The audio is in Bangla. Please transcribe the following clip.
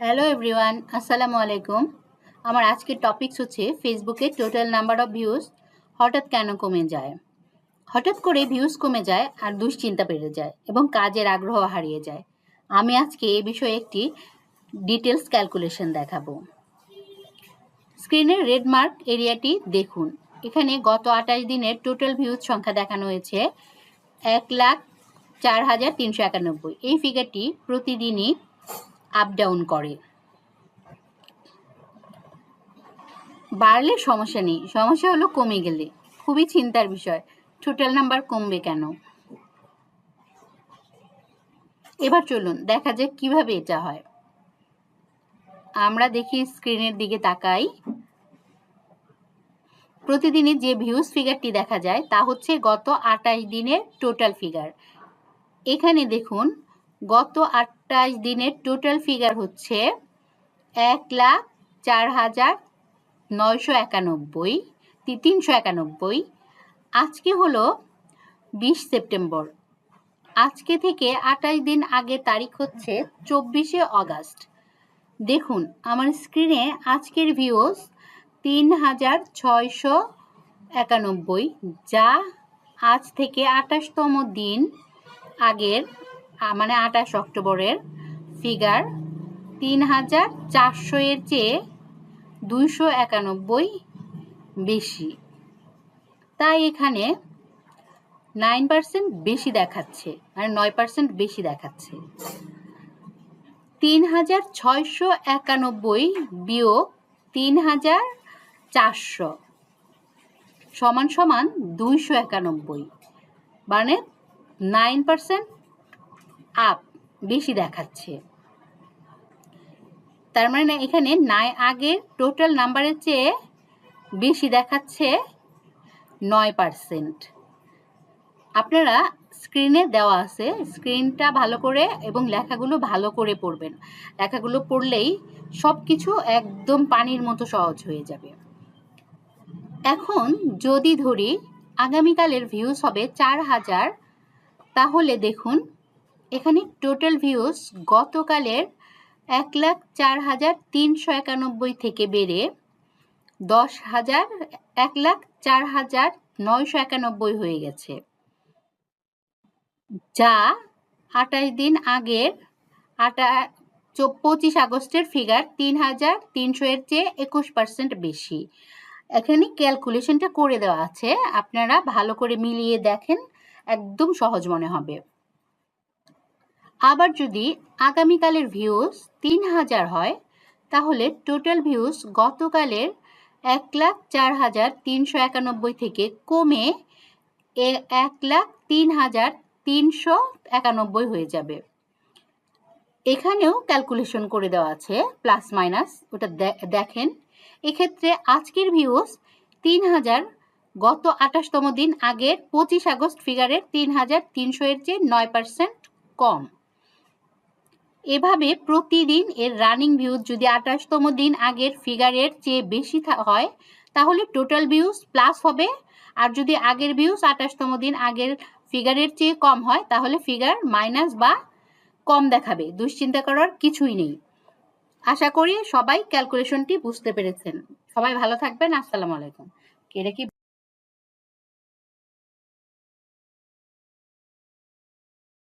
হ্যালো এভরিওয়ান, আসসালামু আলাইকুম। আমার আজকের টপিকস হচ্ছে ফেসবুকে টোটাল নাম্বার অফ ভিউজ হঠাৎ কেন কমে যায়। হঠাৎ করে ভিউজ কমে যায় আর দুশ্চিন্তা বেড়ে যায় এবং কাজের আগ্রহ হারিয়ে যায়। আমি আজকে এই বিষয়ে একটি ডিটেলস ক্যালকুলেশন দেখাবো। স্ক্রিনের রেড মার্ক এরিয়াটি দেখুন। এখানে গত 28 দিনের টোটাল ভিউজ সংখ্যা দেখানো হয়েছে 1,04,391। এই ফিগারটি প্রতিদিনই আপ ডাউন করে। বাড়লে সমস্যা নেই, সমস্যা হলো কমে গেলে খুবই চিন্তার বিষয়। টোটাল নাম্বার কমবে কেন? এবার চলুন দেখা যাক কিভাবে এটা হয়। আমরা দেখি স্ক্রিনের দিকে তাকাই। প্রতিদিনই যে ভিউজ ফিগারটি দেখা যায় তা হচ্ছে গত 28 দিনের টোটাল ফিগার। এখানে দেখুন গত 28 দিনের টোটাল ফিগার হচ্ছে 1,04,991 আজকে হলো 20 সেপ্টেম্বর। আজকে থেকে 28 দিন আগে তারিখ হচ্ছে 24শে অগাস্ট। দেখুন আমার স্ক্রিনে আজকের ভিউজ 3,691, যা আজ থেকে 28তম দিন আগের মানে 28 অক্টোবরের ফিগার 3,400 এর চেয়ে 291 বেশি। তাই এখানে 9% বেশি দেখাচ্ছে, মানে 9% বেশি দেখাচ্ছে। 3,691 বিয়োগ 3,400 সমান সমান 291, মানে 9% আপ বেশি দেখাচ্ছে। তার মানে এখানে আগের টোটাল নাম্বারের চেয়ে বেশি দেখাচ্ছে 9%। আপনারা স্ক্রিনে দেওয়া আছে, স্ক্রিনটা ভালো করে এবং লেখাগুলো ভালো করে পড়বেন। লেখাগুলো পড়লেই সব কিছু একদম পানির মতো সহজ হয়ে যাবে। এখন যদি ধরি আগামীকালের ভিউজ হবে 4,000, তাহলে দেখুন এখানে টোটাল ভিউজ গতকালের 1,04,391 থেকে বেড়ে 1,04,991 হয়ে গেছে, যা 28 দিন আগের 25 আগস্টের ফিগার 3,300 এর চেয়ে 21% বেশি। এখানে ক্যালকুলেশনটা করে দেওয়া আছে, আপনারা ভালো করে মিলিয়ে দেখেন, একদম সহজ মনে হবে। আবার যদি আগামীকালের ভিউজ 3,000 হয়, তাহলে টোটাল ভিউজ গতকালের 1,04,391 থেকে কমে 1,03,391 হয়ে যাবে। এখানেও ক্যালকুলেশন করে দেওয়া আছে, প্লাস মাইনাস, ওটা দেখেন। এক্ষেত্রে আজকের ভিউজ 3,000 গত 28তম দিন আগের 25 আগস্ট ফিগারের 3,300 এর চেয়ে 9% কম। এভাবে প্রতিদিন এর রানিং ভিউজ যদি 28তম দিন আগের ফিগারের চেয়ে বেশি হয়, তাহলে টোটাল ভিউজ প্লাস হবে। আর যদি আগের ভিউজ 28তম দিন আগের ফিগারের চেয়ে কম হয়, তাহলে ফিগার মাইনাস বা কম দেখাবে। দুশ্চিন্তা করার কিছুই নেই। আশা করি সবাই ক্যালকুলেশনটি বুঝতে পেরেছেন। সবাই ভালো থাকবেন। আসসালামু আলাইকুম। এটা কি